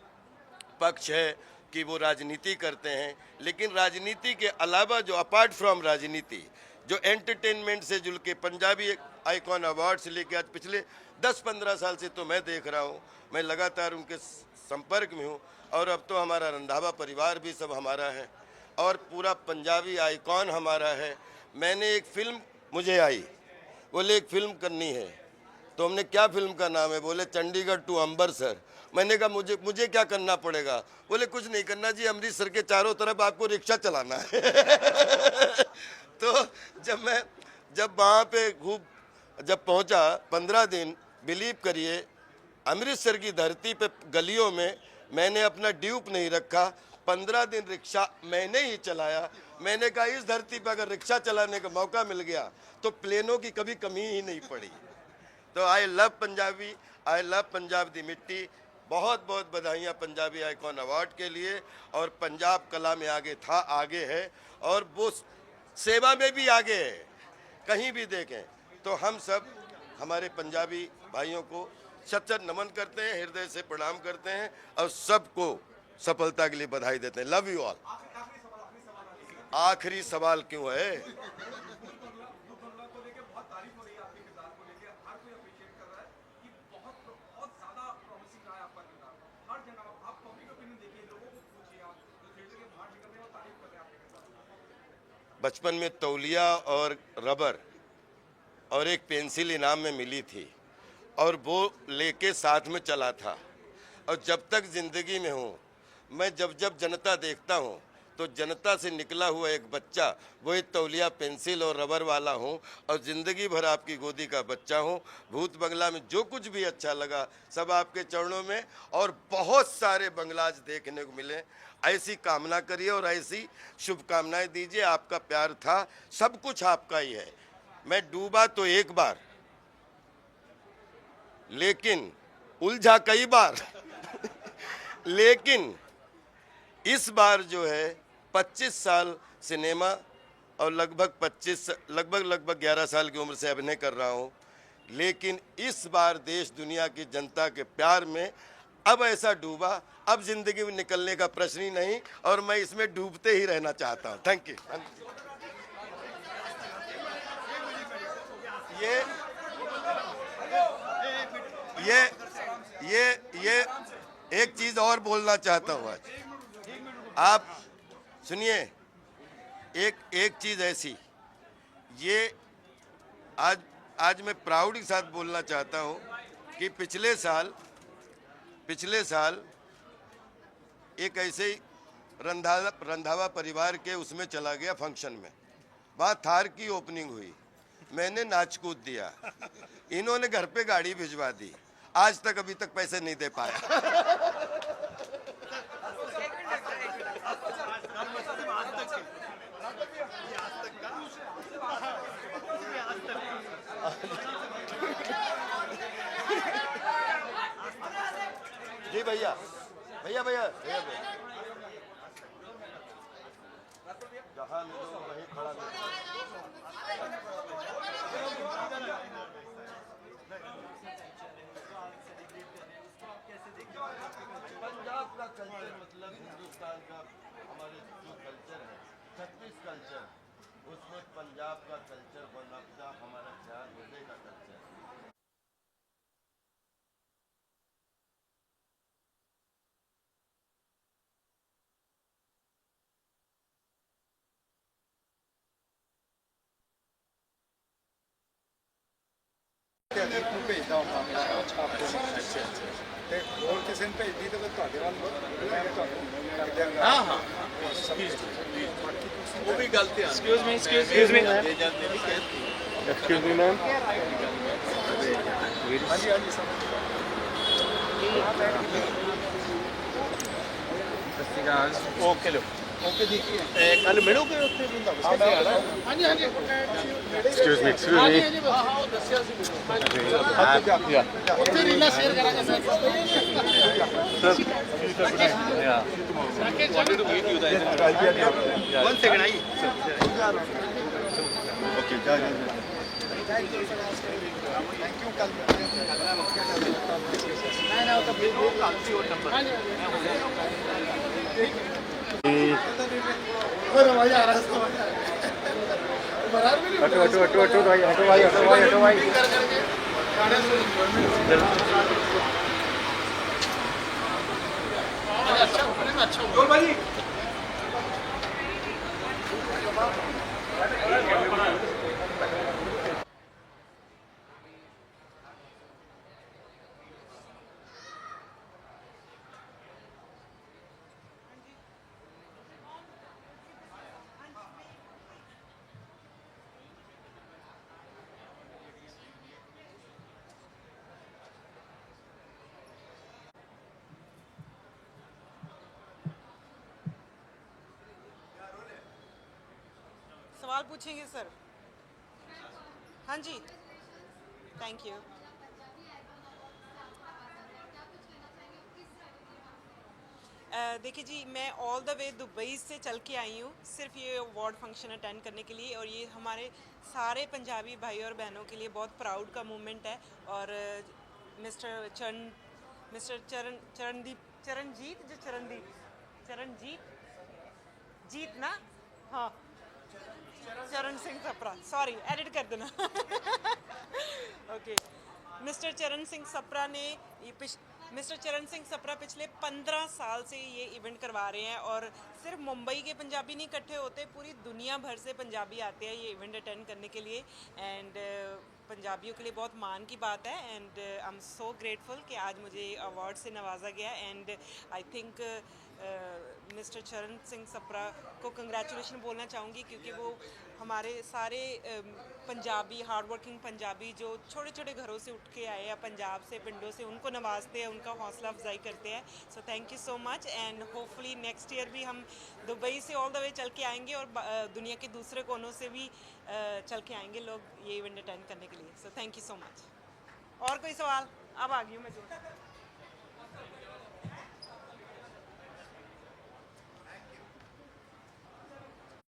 पक्ष है कि वो राजनीति करते हैं, लेकिन राजनीति के अलावा जो अपार्ट फ्रॉम राजनीति जो एंटरटेनमेंट से जुड़ के पंजाबी आइकॉन अवार्ड से लेकर आज पिछले 10-15 साल से तो मैं देख रहा हूँ, मैं लगातार उनके संपर्क में हूँ। और अब तो हमारा रंधावा परिवार भी सब हमारा है और पूरा पंजाबी आइकॉन हमारा है। मैंने एक फिल्म मुझे आई, बोले एक फिल्म करनी है, तो हमने क्या फिल्म का नाम है, बोले चंडीगढ़ टू अमृतसर। मैंने कहा मुझे क्या करना पड़ेगा, बोले कुछ नहीं करना जी, अमृतसर के चारों तरफ आपको रिक्शा चलाना है। तो जब वहाँ पे जब पहुँचा 15 दिन, बिलीव करिए अमृतसर की धरती पे गलियों में मैंने अपना ड्यूप नहीं रखा, 15 दिन रिक्शा मैंने ही चलाया। मैंने कहा इस धरती पर अगर रिक्शा चलाने का मौका मिल गया तो प्लेनों की कभी कमी ही नहीं पड़ी। तो I love Punjabi, I love Punjab दी मिट्टी। बहुत बहुत बधाइयाँ पंजाबी आइकॉन अवार्ड के लिए। और पंजाब कला में आगे है और वो सेवा में भी आगे है। कहीं भी देखें तो हम सब हमारे पंजाबी भाइयों को सच्चा नमन करते हैं, हृदय से प्रणाम करते हैं और सबको सफलता के लिए बधाई देते हैं। Love you all. आखिरी सवाल क्यों है? बचपन में तौलिया और रबर और एक पेंसिल इनाम में मिली थी और वो लेके साथ में चला था। और जब तक ज़िंदगी में हूँ मैं जब जनता देखता हूँ तो जनता से निकला हुआ एक बच्चा, वही तौलिया पेंसिल और रबर वाला हूँ और ज़िंदगी भर आपकी गोदी का बच्चा हूँ। भूत बंगला में जो कुछ भी अच्छा लगा सब आपके चरणों में, और बहुत सारे बंगलाज देखने को मिले। ऐसी कामना करिए और ऐसी शुभकामनाएं दीजिए। आपका प्यार था, सब कुछ आपका ही है। मैं डूबा तो एक बार, लेकिन उलझा कई बार। लेकिन इस बार जो है 25 साल सिनेमा और लगभग 11 साल की उम्र से अभिनय कर रहा हूँ, लेकिन इस बार देश दुनिया की जनता के प्यार में अब ऐसा डूबा, अब जिंदगी में निकलने का प्रश्न ही नहीं, और मैं इसमें डूबते ही रहना चाहता हूँ। Thank you. ये एक चीज और बोलना चाहता हूँ आज। आप सुनिए, एक चीज ऐसी, ये आज मैं प्राउड के साथ बोलना चाहता हूँ कि पिछले साल एक ऐसे ही रंधावा परिवार के उसमें चला गया फंक्शन में, वहाँ थार की ओपनिंग हुई, मैंने नाच कूद दिया, इन्होंने घर पे गाड़ी भिजवा दी, आज तक अभी तक पैसे नहीं दे पाया। जी भैया जहाँ मिलो वहीं खड़ा पंजाब का कल्चर मतलब हिंदुस्तान का हमारे जो कल्चर है, छत्तीस कल्चर, उसमें पंजाब का कल्चर बनता हमारा ख्याल हृदय का कल्चर। ਹੋਰ ਕਿਸੇ ਨੂੰ ਭੇਜਦੀ ਤਾਂ ਤੁਹਾਡੇ ਵੱਲ ਮੈਂ ਤੁਹਾਨੂੰ ਕਰ ਦਿਆਂਗਾ। ਹਾਂ ਉਹ ਵੀ ਗੱਲ ਤੇ ਆ। Excuse me excuse me ma'am. ਹਾਂਜੀ ਹਾਂਜੀ ਸਰ। ਸਤਿ ਸ਼੍ਰੀ ਅਕਾਲ। ਓਕੇ ਲੋ ਓਕੇ ਜੀ। ਕੱਲ ਮਿਲੋਗੇ ਉੱਥੇ ਹਾਂਜੀ ਹਾਂਜੀ। ਐਕਸਕਿਊਜ਼ ਮੀ ਹਾਂ ਦੱਸਿਆ ਸੀ ਉੱਥੇ ਰੀਲਾ ਸ਼ੇਅਰ ਕਰਾਂਗੇ sir. One second, okay, thank you कल भाई आ रहा सवाल पूछेंगे सर? हाँ जी, थैंक यू। देखिए जी, मैं ऑल द वे दुबई से चल के आई हूँ सिर्फ ये अवार्ड फंक्शन अटेंड करने के लिए, और ये हमारे सारे पंजाबी भाई और बहनों के लिए बहुत प्राउड का मोमेंट है। और मिस्टर चरणजीत ना, हाँ, चरण सिंह सप्रा, सॉरी एडिट कर देना। ओके, मिस्टर चरण सिंह सप्रा ने मिस्टर चरण सिंह सप्रा पिछले 15 साल से ये इवेंट करवा रहे हैं, और सिर्फ मुंबई के पंजाबी नहीं इकट्ठे होते, पूरी दुनिया भर से पंजाबी आते हैं ये इवेंट अटेंड करने के लिए। एंड पंजाबियों के लिए बहुत मान की बात है, and I am so grateful कि आज मुझे अवार्ड से नवाजा गया। एंड आई थिंक मिस्टर चरण सिंह सप्रा को कंग्रेचुलेशन बोलना चाहूँगी, क्योंकि वो हमारे सारे पंजाबी हार्ड वर्किंग पंजाबी जो छोटे छोटे घरों से उठ के आए हैं पंजाब से, पिंडों से, उनको नवाजते हैं, उनका हौसला अफजाई करते हैं। So thank you so much, and hopefully next year भी हम दुबई से ऑल द वे चल के आएंगे, और दुनिया के दूसरे कोनों से भी चल के आएंगे लोग ये इवेंट अटेंड करने के लिए। So thank you so much. और कोई सवाल? अब आ गई हूँ मैं।